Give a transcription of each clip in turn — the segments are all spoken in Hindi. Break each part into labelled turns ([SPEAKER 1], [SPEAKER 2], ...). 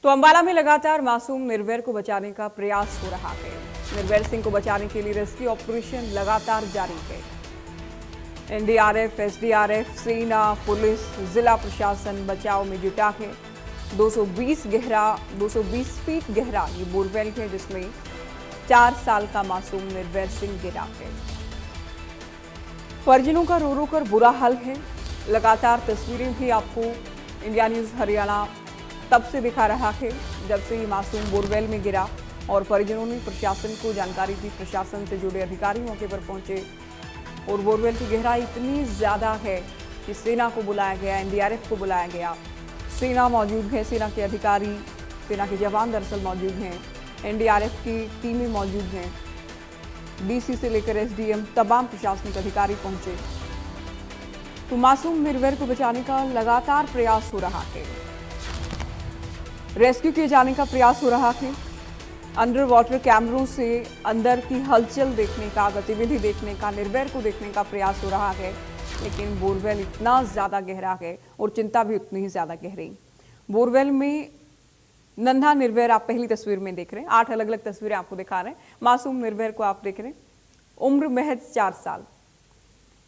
[SPEAKER 1] तो अंबाला में लगातार मासूम निर्भय को बचाने का प्रयास हो रहा है। निर्भय सिंह को बचाने के लिए रेस्क्यू ऑपरेशन लगातार जारी है। एनडीआरएफ, एसडीआरएफ, सेना, पुलिस, जिला प्रशासन बचाव में जुटा है। 220 फीट गहरा ये बोरवेल है जिसमें 4 साल का मासूम निर्भय सिंह गिरा है। परिजनों का रो रो कर बुरा हाल है। लगातार तस्वीरें भी आपको इंडिया न्यूज हरियाणा तब से दिखा रहा है जब से ये मासूम बोरवेल में गिरा और परिजनों ने प्रशासन को जानकारी दी। प्रशासन से जुड़े अधिकारी मौके पर पहुंचे और बोरवेल की गहराई इतनी ज्यादा है कि सेना को बुलाया गया, एनडीआरएफ को बुलाया गया। सेना मौजूद है, सेना के अधिकारी, सेना के जवान दरअसल मौजूद हैं, एनडीआरएफ की टीमें मौजूद हैं, डीसी से लेकर एसडीएम तमाम प्रशासनिक अधिकारी पहुंचे। तो मासूम निर्भय को बचाने का लगातार प्रयास हो रहा है, रेस्क्यू किए जाने का प्रयास हो रहा है। अंडर वाटर कैमरों से अंदर की हलचल देखने का, गतिविधि देखने का, निर्भय को देखने का प्रयास हो रहा है, लेकिन बोरवेल इतना ज्यादा गहरा है और चिंता भी उतनी ही ज्यादा गहरी। बोरवेल में नन्हा निर्भय आप पहली तस्वीर में देख रहे हैं, 8 अलग अलग तस्वीरें आपको दिखा रहे हैं। मासूम निर्भय को आप देख रहे हैं, उम्र महज 4 साल।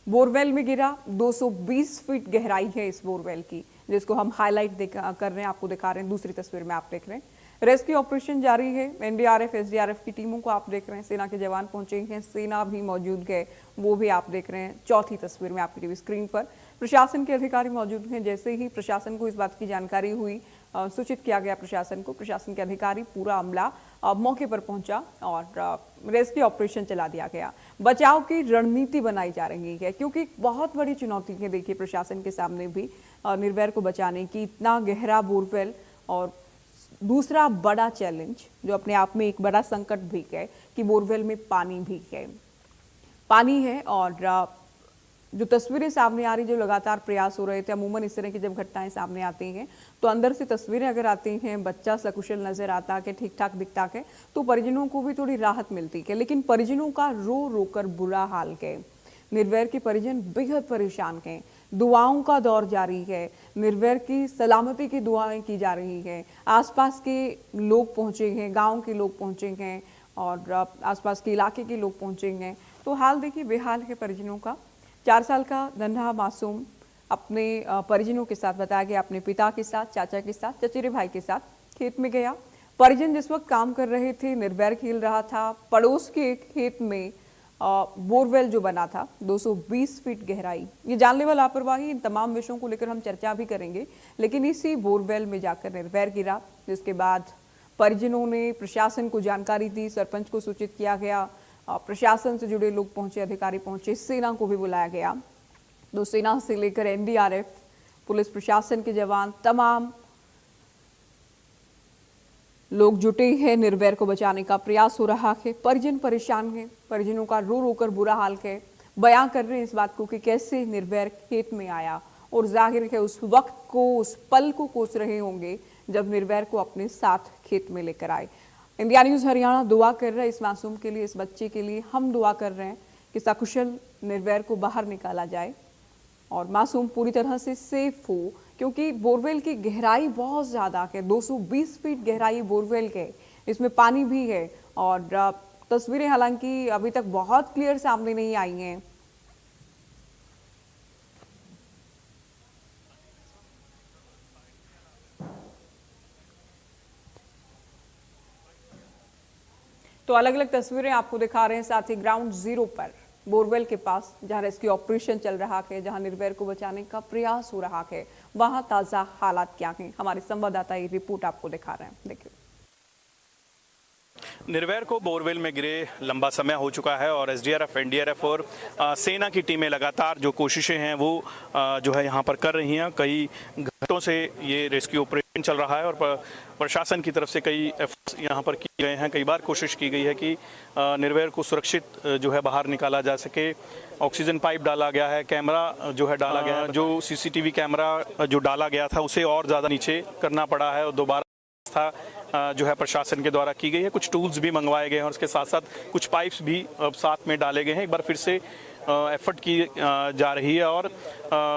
[SPEAKER 1] बोरवेल में गिरा, 220 फीट गहराई है इस बोरवेल की, जिसको हम हाईलाइट कर रहे हैं, आपको दिखा रहे हैं। दूसरी तस्वीर में आप देख रहे हैं रेस्क्यू ऑपरेशन जारी है। एनडीआरएफ, एसडीआरएफ की टीमों को आप देख रहे हैं, सेना के जवान पहुंचे हैं, सेना भी मौजूद है, वो भी आप देख रहे हैं। चौथी तस्वीर में आपकी टीवी स्क्रीन पर प्रशासन के अधिकारी मौजूद हैं। जैसे ही प्रशासन को इस बात की जानकारी हुई, सूचित किया गया प्रशासन को, प्रशासन के अधिकारी, पूरा अमला मौके पर पहुंचा और रेस्क्यू ऑपरेशन चला दिया गया। बचाव की रणनीति बनाई जा रही है क्योंकि बहुत बड़ी चुनौती है देखिए प्रशासन के सामने भी निर्भय को बचाने की। इतना गहरा बोरवेल और दूसरा बड़ा चैलेंज जो अपने आप में एक बड़ा संकट भी है कि बोरवेल में पानी भी है, पानी है। और जो तस्वीरें सामने आ रही, जो लगातार प्रयास हो रहे थे, अमूमन इस तरह की जब घटनाएं सामने आती हैं तो अंदर से तस्वीरें अगर आती हैं, बच्चा सकुशल नजर आता है, ठीक ठाक दिखता है, तो परिजनों को भी थोड़ी राहत मिलती है। लेकिन परिजनों का रो रो कर बुरा हाल है। निर्भय के परिजन बेहद परेशान हैं। दुआओं का दौर जारी है, निर्भय की सलामती की दुआएं की जा रही हैं। आसपास के लोग पहुंचे हैं, गांव के लोग पहुंचे हैं और आसपास के इलाके के लोग पहुंचे हैं। तो हाल देखिए बेहाल है परिजनों का। 4 साल का नन्हा मासूम अपने परिजनों के साथ, बताया गया अपने पिता के साथ, चाचा के साथ, चचेरे भाई के साथ खेत में गया। परिजन जिस वक्त काम कर रहे थे, निर्भय खेल रहा था। पड़ोस के एक खेत में बोरवेल जो बना था, 220 फीट गहराई, ये जानलेवा लापरवाही, इन तमाम विषयों को लेकर हम चर्चा भी करेंगे। लेकिन इसी बोरवेल में जाकर निर्भय गिरा, जिसके बाद परिजनों ने प्रशासन को जानकारी दी, सरपंच को सूचित किया गया, प्रशासन से जुड़े लोग पहुंचे, अधिकारी पहुंचे, सेना को भी बुलाया गया। तो सेना से लेकर एनडीआरएफ, पुलिस प्रशासन के जवान, तमाम लोग जुटे हैं। निर्भय को बचाने का प्रयास हो रहा है। परिजन परेशान हैं, परिजनों का रो रो कर बुरा हाल है, बयां कर रहे हैं इस बात को कि कैसे निर्भय खेत में आया। और जाहिर है उस वक्त को, उस पल को कोस रहे होंगे जब निर्भय को अपने साथ खेत में लेकर आए। इंडिया न्यूज हरियाणा दुआ कर रहा है इस मासूम के लिए, इस बच्चे के लिए। हम दुआ कर रहे हैं कि सकुशल निर्भय को बाहर निकाला जाए और मासूम पूरी तरह से सेफ हो, क्योंकि बोरवेल की गहराई बहुत ज़्यादा है। 220 फीट गहराई बोरवेल के, इसमें पानी भी है। और तस्वीरें हालांकि अभी तक बहुत क्लियर सामने नहीं आई हैं। तो अलग अलग तस्वीरें आपको दिखा रहे हैं, साथ ही ग्राउंड जीरो पर बोरवेल के पास जहां रेस्क्यू ऑपरेशन चल रहा है, जहां निर्भय को बचाने का प्रयास हो रहा है, वहां ताजा हालात क्या हैं, हमारे संवाददाता ये रिपोर्ट आपको दिखा रहे हैं। देखिए,
[SPEAKER 2] निर्भय को बोरवेल में गिरे लंबा समय हो चुका है और एसडीआरएफ, एनडीआरएफ और सेना की टीमें लगातार जो कोशिशें हैं वो जो है यहाँ पर कर रही हैं। कई घंटों से ये रेस्क्यू ऑपरेशन चल रहा है और प्रशासन की तरफ से कई एफर्ट्स यहाँ पर किए गए हैं। कई बार कोशिश की गई है कि निर्भय को सुरक्षित जो है बाहर निकाला जा सके। ऑक्सीजन पाइप डाला गया है, कैमरा जो है डाला गया है, जो सीसीटीवी कैमरा जो डाला गया था उसे और ज़्यादा नीचे करना पड़ा है और दोबारा था जो है प्रशासन के द्वारा की गई है। कुछ टूल्स भी मंगवाए गए हैं और उसके साथ साथ कुछ पाइप्स भी साथ में डाले गए हैं। एक बार फिर से एफर्ट की जा रही है और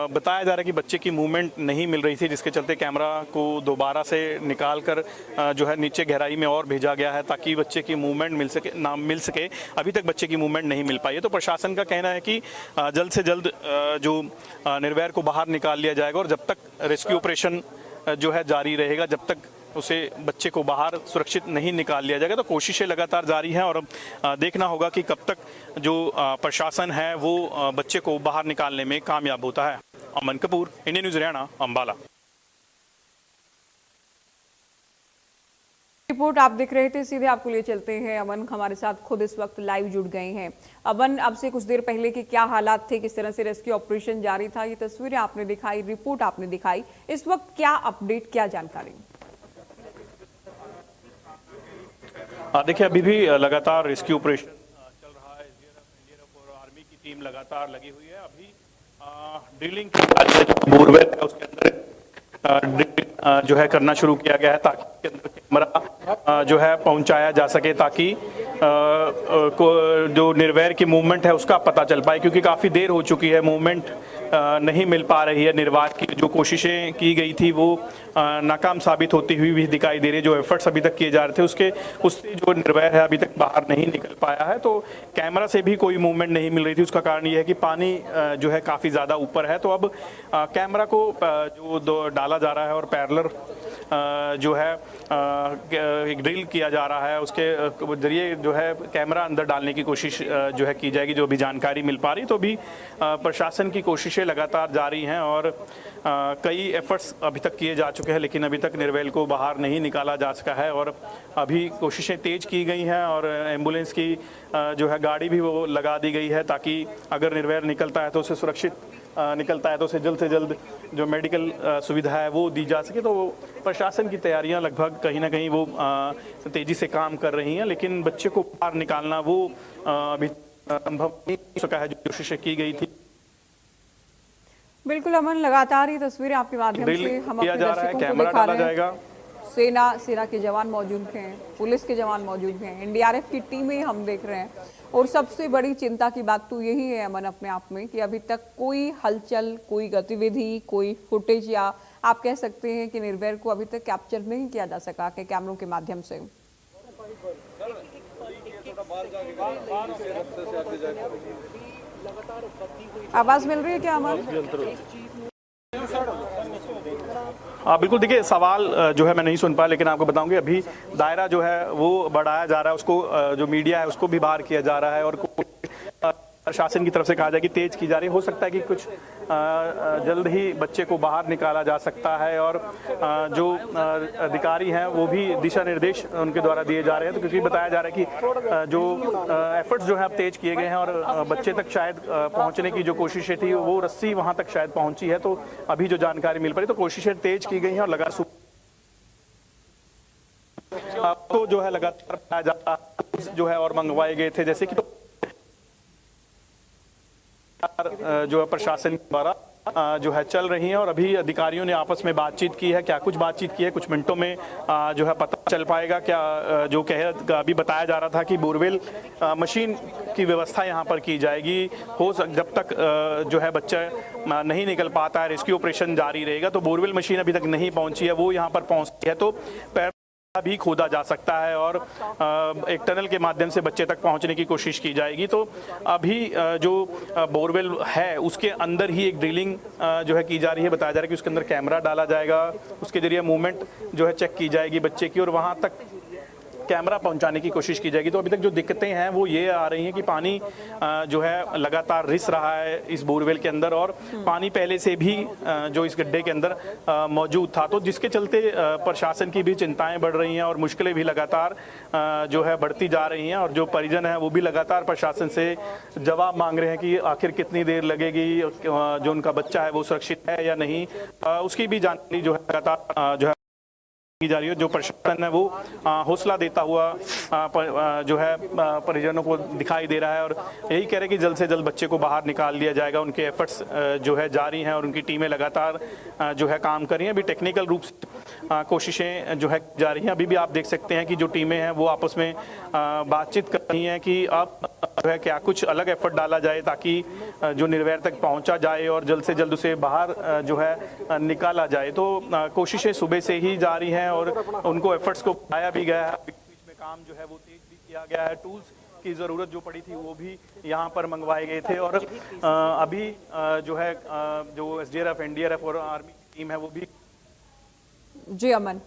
[SPEAKER 2] बताया जा रहा है कि बच्चे की मूवमेंट नहीं मिल रही थी, जिसके चलते कैमरा को दोबारा से निकाल कर जो है नीचे गहराई में और भेजा गया है ताकि बच्चे की मूवमेंट मिल सके। अभी तक बच्चे की मूवमेंट नहीं मिल पाई है। तो प्रशासन का कहना है कि जल्द से जल्द जो निर्वैर को बाहर निकाल लिया जाएगा और जब तक रेस्क्यू ऑपरेशन जो है जारी रहेगा, जब तक उसे बच्चे को बाहर सुरक्षित नहीं निकाल लिया जाएगा, तो कोशिशें लगातार जारी हैं और देखना होगा कि कब तक जो प्रशासन है वो बच्चे को बाहर निकालने में कामयाब होता है। Aman Kapoor, Indian news Haryana, Ambala.
[SPEAKER 1] Report आप देख रहे थे, सीधे आपको लिए चलते हैं। अमन हमारे साथ खुद इस वक्त लाइव जुड़ गए हैं। अमन, अब से कुछ देर पहले के क्या हालात थे, किस तरह से रेस्क्यू ऑपरेशन जारी था, ये तस्वीरें आपने दिखाई, रिपोर्ट आपने दिखाई, इस वक्त क्या अपडेट, क्या जानकारी?
[SPEAKER 2] देखिए, अभी भी लगातार रेस्क्यू ऑपरेशन चल रहा है। एसडीआरएफ और आर्मी की टीम लगातार लगी हुई है। अभी ड्रिलिंग की बोरवेल है उसके अंदर जो है करना शुरू किया गया है ताकि उसके अंदर कैमरा जो है पहुंचाया जा सके, ताकि जो निर्वैर की मूवमेंट है उसका पता चल पाए, क्योंकि काफ़ी देर हो चुकी है, मूवमेंट नहीं मिल पा रही है। निर्वात की जो कोशिशें की गई थी वो नाकाम साबित होती हुई भी दिखाई दे रही है। जो एफर्ट्स अभी तक किए जा रहे थे उससे जो निर्वैर है अभी तक बाहर नहीं निकल पाया है। तो कैमरा से भी कोई मूवमेंट नहीं मिल रही थी। उसका कारण ये है कि पानी जो है काफ़ी ज़्यादा ऊपर है। तो अब कैमरा को जो डाला जा रहा है और पैरेलल जो है एक ड्रिल किया जा रहा है, उसके जरिए जो है कैमरा अंदर डालने की कोशिश जो है की जाएगी, जो भी जानकारी मिल पा रही। तो भी प्रशासन की कोशिशें लगातार जारी हैं और कई एफर्ट्स अभी तक किए जा चुके हैं, लेकिन अभी तक निर्वैर को बाहर नहीं निकाला जा सका है। और अभी कोशिशें तेज की गई हैं और एम्बुलेंस की जो है गाड़ी भी वो लगा दी गई है, ताकि अगर निर्वैर निकलता है तो उसे सुरक्षित निकलता है तो उसे जल्द से जल्द जो मेडिकल सुविधा है वो दी जा सके। तो प्रशासन की तैयारियां लगभग कहीं ना कहीं वो तेजी से काम कर रही हैं, लेकिन बच्चे को बाहर निकालना वो अभी संभव नहीं हो सका है जो कोशिशें की गई थी।
[SPEAKER 1] बिल्कुल अमन, लगातार ये तस्वीरें आपके माध्यम से हम अपने दर्शकों को दिखा रहे हैं। सेना के जवान मौजूद हैं, पुलिस के जवान मौजूद हैं, एनडीआरएफ की टीमें हम देख रहे हैं। और सबसे बड़ी चिंता की बात तो यही है अमन अपने आप में कि अभी तक कोई हलचल, कोई गतिविधि, कोई फुटेज या आप कह सकते हैं कि निर्वैर को अभी तक कैप्चर नहीं किया जा सका के कैमरों के माध्यम से। आवाज मिल रही है क्या अमन?
[SPEAKER 2] हाँ बिल्कुल, देखिए सवाल जो है मैं नहीं सुन पाया, लेकिन आपको बताऊंगी अभी दायरा जो है वो बढ़ाया जा रहा है, उसको जो मीडिया है उसको भी बाहर किया जा रहा है और प्रशासन की तरफ से कहा जाए कि तेज की जा रही है। हो सकता है कि कुछ जल्द ही बच्चे को बाहर निकाला जा सकता है और जो अधिकारी हैं वो भी दिशा निर्देश उनके द्वारा दिए जा रहे हैं। तो क्योंकि बताया जा रहा है कि जो एफर्ट्स जो है अब तेज किए गए हैं और बच्चे तक शायद पहुंचने की जो कोशिशें थी वो रस्सी वहां तक शायद पहुंची है। तो अभी जो जानकारी मिल पाई तो कोशिशें तेज की गई हैं और लगातार तो जो है लगातार पाया जाता जो है और मंगवाए गए थे, जैसे कि जो है प्रशासन द्वारा जो है चल रही हैं। और अभी अधिकारियों ने आपस में बातचीत की है। क्या कुछ बातचीत की है, कुछ मिनटों में जो है पता चल पाएगा। क्या जो अभी बताया जा रहा था कि बोरवेल मशीन की व्यवस्था यहाँ पर की जाएगी, जब तक जो है बच्चा नहीं निकल पाता है रेस्क्यू ऑपरेशन जारी रहेगा। तो बोरवेल मशीन अभी तक नहीं पहुंची है, वो यहाँ पर पहुंचती है तो भी खोदा जा सकता है और एक टनल के माध्यम से बच्चे तक पहुंचने की कोशिश की जाएगी। तो अभी जो बोरवेल है उसके अंदर ही एक ड्रिलिंग जो है की जा रही है। बताया जा रहा है कि उसके अंदर कैमरा डाला जाएगा, उसके जरिए मूवमेंट जो है चेक की जाएगी बच्चे की और वहां तक कैमरा पहुंचाने की कोशिश की जाएगी। तो अभी तक जो दिक्कतें हैं वो ये आ रही हैं कि पानी जो है लगातार रिस रहा है इस बोरवेल के अंदर और पानी पहले से भी जो इस गड्ढे के अंदर मौजूद था, तो जिसके चलते प्रशासन की भी चिंताएं बढ़ रही हैं और मुश्किलें भी लगातार जो है बढ़ती जा रही हैं। और जो परिजन हैं वो भी लगातार प्रशासन से जवाब मांग रहे हैं कि आखिर कितनी देर लगेगी, जो उनका बच्चा है वो सुरक्षित है या नहीं, उसकी भी जानकारी जो है लगातार जो है की जा रही है। जो प्रशासन है वो हौसला देता हुआ जो है परिजनों को दिखाई दे रहा है और यही कह रहे हैं कि जल्द से जल्द बच्चे को बाहर निकाल लिया जाएगा। उनके एफर्ट्स जो है जारी हैं और उनकी टीमें लगातार जो है काम कर रही हैं। अभी टेक्निकल रूप से कोशिशें जो है जारी हैं। अभी भी आप देख सकते हैं कि जो टीमें हैं वो आपस में बातचीत कर रही हैं कि अब जो है क्या कुछ अलग एफर्ट डाला जाए ताकि जो निर्वैर तक पहुंचा जाए और जल्द से जल्द उसे बाहर जो है निकाला जाए। तो कोशिशें सुबह से ही जारी हैं और उनको एफर्ट्स को बढ़ाया भी गया है। बीच में काम जो है वो तेज भी किया गया है। टूल्स की ज़रूरत जो पड़ी थी वो भी यहाँ पर मंगवाए गए थे और अभी जो है जो एसडीआरएफ, एनडीआरएफ और आर्मी की टीम है वो भी।
[SPEAKER 1] जी अमन,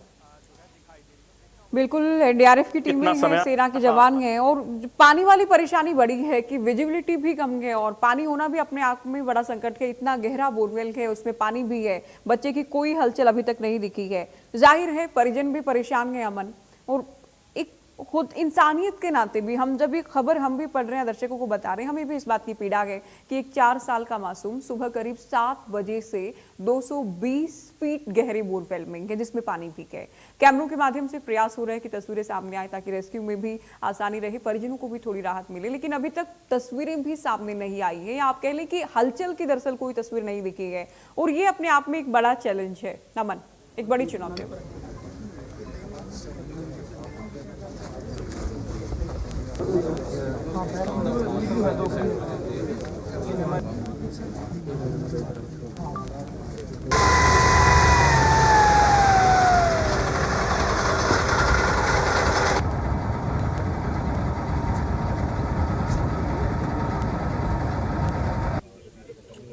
[SPEAKER 1] बिल्कुल एनडीआरएफ की टीमें हैं, सेना के जवान हैं और पानी वाली परेशानी बड़ी है कि विजिबिलिटी भी कम है और पानी होना भी अपने आप में बड़ा संकट है। इतना गहरा बोरवेल है, उसमें पानी भी है, बच्चे की कोई हलचल अभी तक नहीं दिखी है। जाहिर है परिजन भी परेशान है अमन, और एक खुद इंसानियत के नाते भी हम जब ये खबर हम भी पढ़ रहे हैं, दर्शकों को बता रहे हैं, हमें भी इस बात की पीड़ा है कि एक 4 साल का मासूम सुबह करीब 7 बजे से 220 फीट गहरे बोरवेल में है जिसमें पानी भी है। कैमरों के माध्यम से प्रयास हो रहे हैं कि तस्वीरें सामने आए ताकि रेस्क्यू में भी आसानी रहे, परिजनों को भी थोड़ी राहत मिले, लेकिन अभी तक तस्वीरें भी सामने नहीं आई है। आप कह लें कि हलचल की दरअसल कोई तस्वीर नहीं दिखी है और ये अपने आप में एक बड़ा चैलेंज है अमन, एक बड़ी चुनौती है।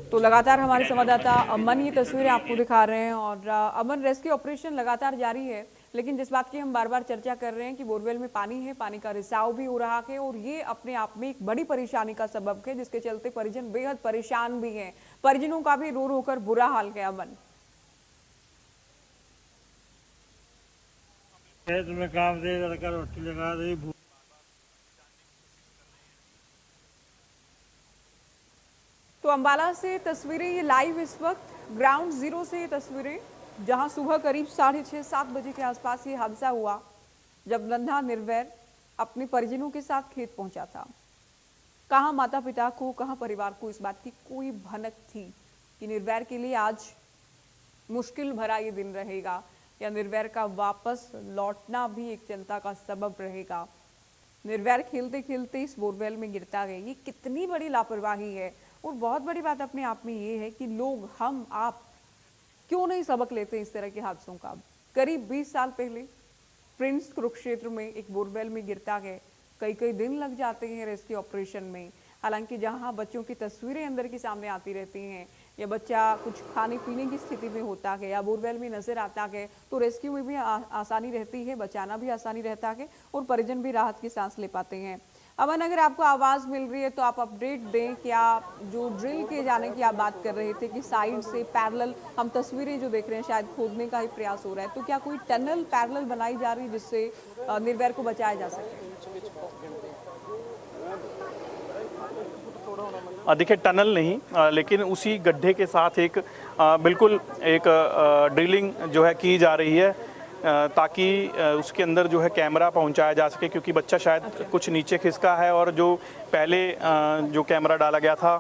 [SPEAKER 1] तो लगातार हमारे संवाददाता अमन ये तस्वीरें आपको दिखा रहे हैं और अमन रेस्क्यू ऑपरेशन लगातार जारी है, लेकिन जिस बात की हम बार बार चर्चा कर रहे हैं कि बोरवेल में पानी है, पानी का रिसाव भी हो रहा है और ये अपने आप में एक बड़ी परेशानी का सबब है जिसके चलते परिजन बेहद परेशान भी हैं। परिजनों का भी रो रो कर बुरा हाल है अमन।
[SPEAKER 3] खेत में काम दे, लड़का रोटी लगा दे।
[SPEAKER 1] तो अंबाला से तस्वीरें ये लाइव इस वक्त ग्राउंड जीरो से ये तस्वीरें, जहां सुबह करीब 6:30-7 बजे के आसपास ये हादसा हुआ जब नन्हा निर्वैर अपने परिजनों के साथ खेत पहुंचा था। कहां माता पिता को, कहां परिवार को इस बात की कोई भनक थी कि निर्वैर के लिए आज मुश्किल भरा ये दिन रहेगा या निर्वैर का वापस लौटना भी एक चिंता का सबब रहेगा। निर्वैर खेलते खेलते इस बोरवेल में गिरता गया, ये कितनी बड़ी लापरवाही है। और बहुत बड़ी बात अपने आप में ये है कि लोग, हम आप क्यों नहीं सबक लेते इस तरह के हादसों का। करीब 20 साल पहले प्रिंस कुरुक्षेत्र में एक बोरवेल में गिरता है, कई दिन लग जाते हैं रेस्क्यू ऑपरेशन में। हालांकि जहां बच्चों की तस्वीरें अंदर की सामने आती रहती हैं या बच्चा कुछ खाने पीने की स्थिति में होता है या बोरवेल में नजर आता है तो रेस्क्यू में भी आसानी रहती है, बचाना भी आसानी रहता है और परिजन भी राहत की सांस ले पाते हैं। अमन, अगर आपको आवाज मिल रही है तो आप अपडेट दें। क्या जो ड्रिल किए जाने की आप बात कर रहे थे कि साइड से पैरेलल हम तस्वीरें जो देख रहे हैं शायद खोदने का ही प्रयास हो रहा है, तो क्या कोई टनल पैरेलल बनाई जा रही है जिससे निर्वैर को बचाया जा सके?
[SPEAKER 2] देखिए टनल नहीं, लेकिन उसी गड्ढे के साथ एक बिल्कुल एक ड्रिलिंग जो है की जा रही है ताकि उसके अंदर जो है कैमरा पहुंचाया जा सके, क्योंकि बच्चा शायद कुछ नीचे खिसका है और जो पहले जो कैमरा डाला गया था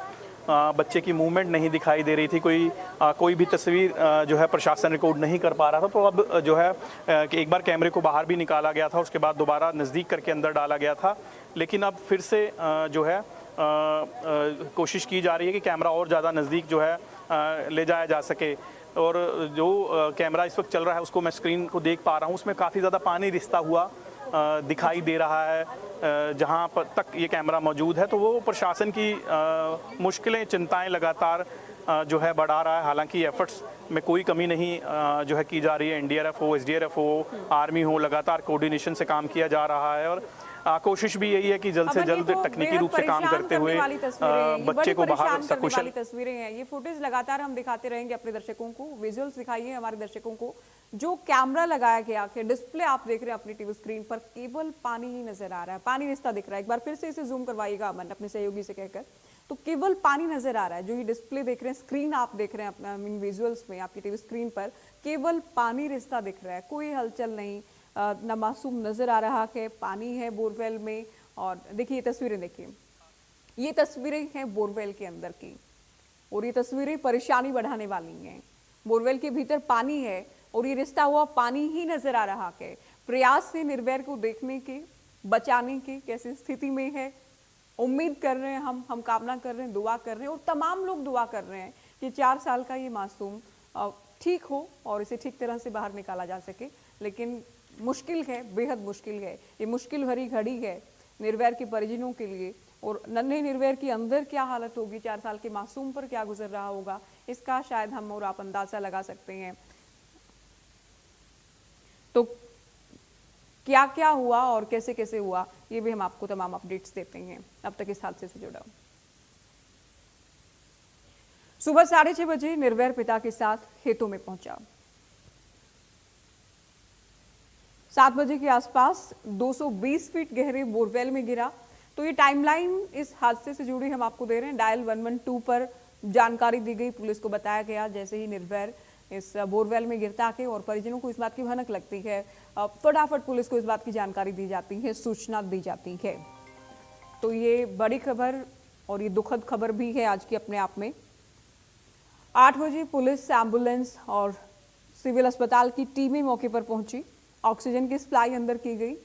[SPEAKER 2] बच्चे की मूवमेंट नहीं दिखाई दे रही थी, कोई भी तस्वीर जो है प्रशासन रिकॉर्ड नहीं कर पा रहा था। तो अब जो है कि एक बार कैमरे को बाहर भी निकाला गया था, उसके बाद दोबारा नज़दीक करके अंदर डाला गया था, लेकिन अब फिर से जो है कोशिश की जा रही है कि कैमरा और ज़्यादा नज़दीक जो है ले जाया जा सके। और जो कैमरा इस वक्त चल रहा है उसको मैं स्क्रीन को देख पा रहा हूँ, उसमें काफ़ी ज़्यादा पानी रिसता हुआ दिखाई दे रहा है जहाँ पर तक ये कैमरा मौजूद है। तो वो प्रशासन की मुश्किलें, चिंताएं लगातार जो है बढ़ा रहा है। हालांकि एफर्ट्स में कोई कमी नहीं जो है की जा रही है। एनडीआरएफ हो, एसडीआरएफ हो, आर्मी हो, लगातार कोऑर्डिनेशन से काम किया जा रहा है और कोशिश भी यही है कि जल्द से जल्द तकनीकी रूप से काम करते हुए बच्चे को बाहर सकुशल।
[SPEAKER 1] तस्वीरें हैं, ये फुटेज लगातार हम दिखाते रहेंगे अपने दर्शकों को, विजुअल्स दिखाइए हमारे दर्शकों को। जो कैमरा लगाया गया है, डिस्प्ले आप देख रहे हैं अपनी टीवी स्क्रीन पर, केवल पानी ही नजर आ रहा है, पानी रिश्ता दिख रहा है। एक बार फिर से इसे जूम करवाइएगा अमन अपने सहयोगी से कहकर, तो केवल पानी नजर आ रहा है। जो ये डिस्प्ले देख रहे हैं, स्क्रीन आप देख रहे हैं अपना विजुअल्स में, आपकी टीवी स्क्रीन पर केवल पानी रिश्ता दिख रहा है, कोई हलचल नहीं, न मासूम नजर आ रहा है, पानी है बोरवेल में। और देखिए तस्वीरें, देखिए ये तस्वीरें हैं बोरवेल के अंदर की और ये तस्वीरें परेशानी बढ़ाने वाली हैं। बोरवेल के भीतर पानी है और ये रिश्ता हुआ पानी ही नजर आ रहा है। प्रयास से निर्वैर को देखने के, बचाने के कैसी स्थिति में है उम्मीद कर रहे हैं, हम कामना कर रहे हैं, दुआ कर रहे हैं और तमाम लोग दुआ कर रहे हैं कि 4 साल का ये मासूम ठीक हो और इसे ठीक तरह से बाहर निकाला जा सके। लेकिन मुश्किल है, बेहद मुश्किल है, ये मुश्किल भरी घड़ी है निर्भय के परिजनों के लिए। और नन्हे निर्भय की अंदर क्या हालत होगी, 4 साल के मासूम पर क्या गुजर रहा होगा, इसका शायद हम और आप अंदाजा लगा सकते हैं। तो क्या क्या हुआ और कैसे कैसे हुआ, ये भी हम आपको तमाम अपडेट्स देते हैं अब तक इस हादसे से जुड़ा। सुबह 6:30 बजे निर्भय पिता के साथ खेतों में पहुंचा। 7 बजे के आसपास 220 फीट गहरे बोरवेल में गिरा। तो ये टाइमलाइन इस हादसे से जुड़ी हम आपको दे रहे हैं। डायल 112 पर जानकारी दी गई, पुलिस को बताया गया जैसे ही निर्भय इस बोरवेल में गिरता है और परिजनों को इस बात की भनक लगती है, फटाफट पुलिस को इस बात की जानकारी दी जाती है, सूचना दी जाती है। तो ये बड़ी खबर और ये दुखद खबर भी है आज की अपने आप में। 8 बजे पुलिस, एम्बुलेंस और सिविल अस्पताल की टीमें मौके पर पहुंची। ऑक्सीजन की सप्लाई अंदर की गई।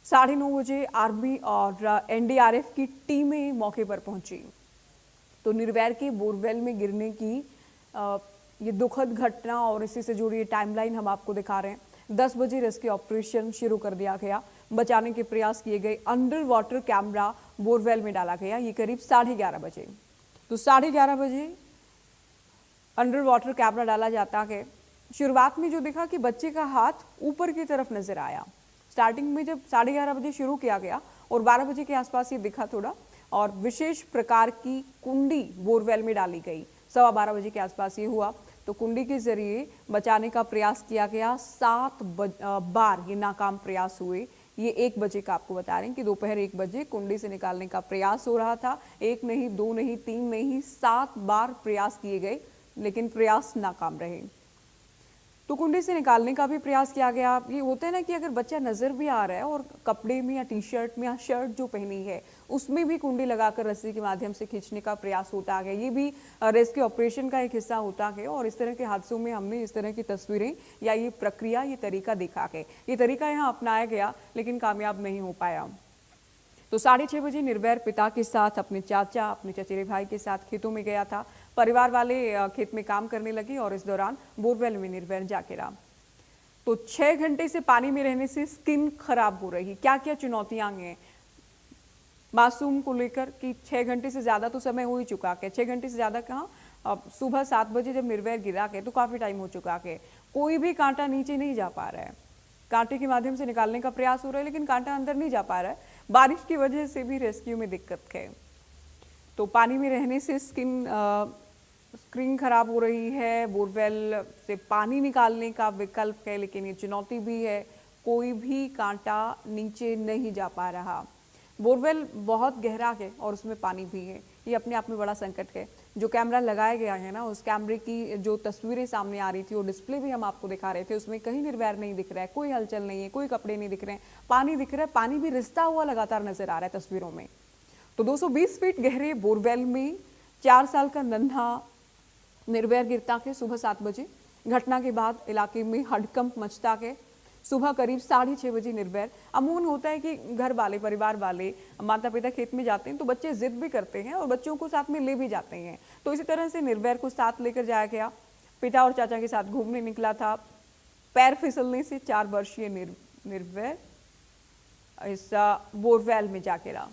[SPEAKER 1] 9:30 बजे आर्मी और एनडीआरएफ की टीमें मौके पर पहुंची। तो निर्भय के बोरवेल में गिरने की ये दुखद घटना और इसी से जुड़ी टाइमलाइन हम आपको दिखा रहे हैं। 10 बजे रेस्क्यू ऑपरेशन शुरू कर दिया गया, बचाने के प्रयास किए गए। अंडर वाटर कैमरा बोरवेल में डाला गया, ये करीब 11:30 बजे। तो 11:30 बजे अंडर वाटर कैमरा डाला जाता है। शुरुआत में जो दिखा कि बच्चे का हाथ ऊपर की तरफ नजर आया। स्टार्टिंग में जब 11:30 बजे शुरू किया गया और 12 बजे के आसपास ये दिखा थोड़ा, और विशेष प्रकार की कुंडी बोरवेल में डाली गई। 12:15 बजे के आसपास ये हुआ। तो कुंडी के जरिए बचाने का प्रयास किया गया। 7 बार ये नाकाम प्रयास हुए। ये 1 बजे का आपको बता रहे हैं कि दोपहर 1 बजे कुंडी से निकालने का प्रयास हो रहा था। 1 नहीं, 2 नहीं, 3 नहीं, 7 बार प्रयास किए गए, लेकिन प्रयास नाकाम रहे। तो कुंडी से निकालने का भी प्रयास किया गया। ये होता है ना कि अगर बच्चा नजर भी आ रहा है और कपड़े में या टी शर्ट में या शर्ट जो पहनी है उसमें भी कुंडी लगाकर रस्सी के माध्यम से खींचने का प्रयास होता है। ये भी रेस्क्यू ऑपरेशन का एक हिस्सा होता है। और इस तरह के हादसों में हमने इस तरह की तस्वीरें या ये प्रक्रिया, ये तरीका देखा है। ये तरीका यहाँ अपनाया गया लेकिन कामयाब नहीं हो पाया। तो 6:30 बजे निर्भय पिता के साथ अपने चाचा, अपने चचेरे भाई के साथ खेतों में गया था। परिवार वाले खेत में काम करने लगे और इस दौरान बोरवेल में निर्भय जा गिरा। तो 6 घंटे से पानी में रहने से स्किन खराब हो रही। क्या क्या चुनौतियां हैं मासूम को लेकर कि 6 घंटे से ज्यादा तो समय हो ही चुका है। 6 घंटे से ज्यादा कहाँ, सुबह 7 बजे जब निर्भय गिरा के तो काफी टाइम हो चुका है। कोई भी कांटा नीचे नहीं जा पा रहा है। कांटे के माध्यम से निकालने का प्रयास हो रहा है लेकिन कांटा अंदर नहीं जा पा रहा है। बारिश की वजह से भी रेस्क्यू में दिक्कत है। तो पानी में रहने से स्क्रीन खराब हो रही है। बोरवेल से पानी निकालने का विकल्प है लेकिन ये चुनौती भी है, कोई भी कांटा नीचे नहीं जा पा रहा। बोरवेल बहुत गहरा है और उसमें पानी भी है, ये अपने आप में बड़ा संकट है। जो कैमरा लगाया गया है ना, उस कैमरे की जो तस्वीरें सामने आ रही थी, वो डिस्प्ले भी हम आपको दिखा रहे थे, उसमें कहीं निर्भय नहीं दिख रहा है, कोई हलचल नहीं है, कोई कपड़े नहीं दिख रहे हैं, पानी दिख रहा है। पानी भी रिसता हुआ लगातार नजर आ रहा है तस्वीरों में। तो 220 फीट गहरे बोरवेल में 4 साल का नन्हा निर्भय गिरता है सुबह 7 बजे। घटना के बाद इलाके में हड़कंप मचता है। सुबह करीब 6:30 बजे निर्भय, अमूमन होता है कि घर वाले, परिवार वाले, माता पिता खेत में जाते हैं तो बच्चे जिद भी करते हैं और बच्चों को साथ में ले भी जाते हैं। तो इसी तरह से निर्भय को साथ लेकर जाया गया। पिता और चाचा के साथ घूमने निकला था। पैर फिसलने से 4 वर्षीय निर्भय इस बोरवेल में जा गिरा।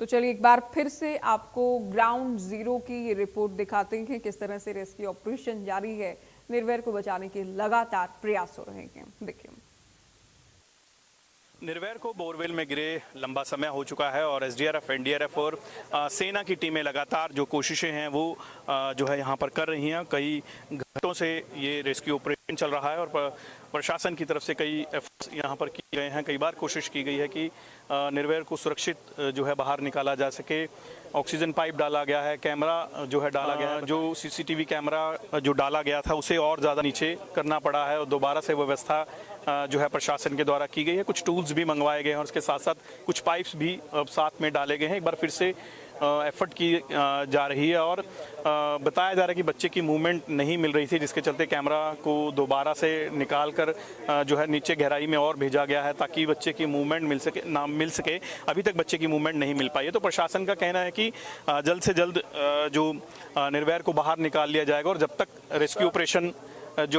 [SPEAKER 1] तो चलिए एक बार फिर से आपको ग्राउंड जीरो की ये रिपोर्ट दिखाते हैं, किस तरह से रेस्क्यू ऑपरेशन जारी है। निर्भय को बचाने के लगातार प्रयास हो रहे हैं। देखिए,
[SPEAKER 2] निर्भय को बोरवेल में गिरे लंबा समय हो चुका है और एसडीआरएफ, एनडीआरएफ और सेना की टीमें लगातार जो कोशिशें हैं वो जो है यहाँ पर कर रही हैं। कई घंटों से ये रेस्क्यू ऑपरेशन चल रहा है और प्रशासन की तरफ से कई एफर्ट्स यहाँ पर किए गए हैं। कई बार कोशिश की गई है कि निर्भय को सुरक्षित जो है बाहर निकाला जा सके। ऑक्सीजन पाइप डाला गया है, कैमरा जो है डाला गया है। जो सीसीटीवी कैमरा जो डाला गया था उसे और ज़्यादा नीचे करना पड़ा है और दोबारा से व्यवस्था जो है प्रशासन के द्वारा की गई है। कुछ टूल्स भी मंगवाए गए हैं और उसके साथ साथ कुछ पाइप्स भी साथ में डाले गए हैं। एक बार फिर से एफर्ट की जा रही है और बताया जा रहा है कि बच्चे की मूवमेंट नहीं मिल रही थी, जिसके चलते कैमरा को दोबारा से निकाल कर जो है नीचे गहराई में और भेजा गया है ताकि बच्चे की मूवमेंट मिल सके। अभी तक बच्चे की मूवमेंट नहीं मिल पाई है, तो प्रशासन का कहना है कि जल्द से जल्द जो निर्वैर को बाहर निकाल लिया जाएगा और जब तक रेस्क्यू ऑपरेशन जो है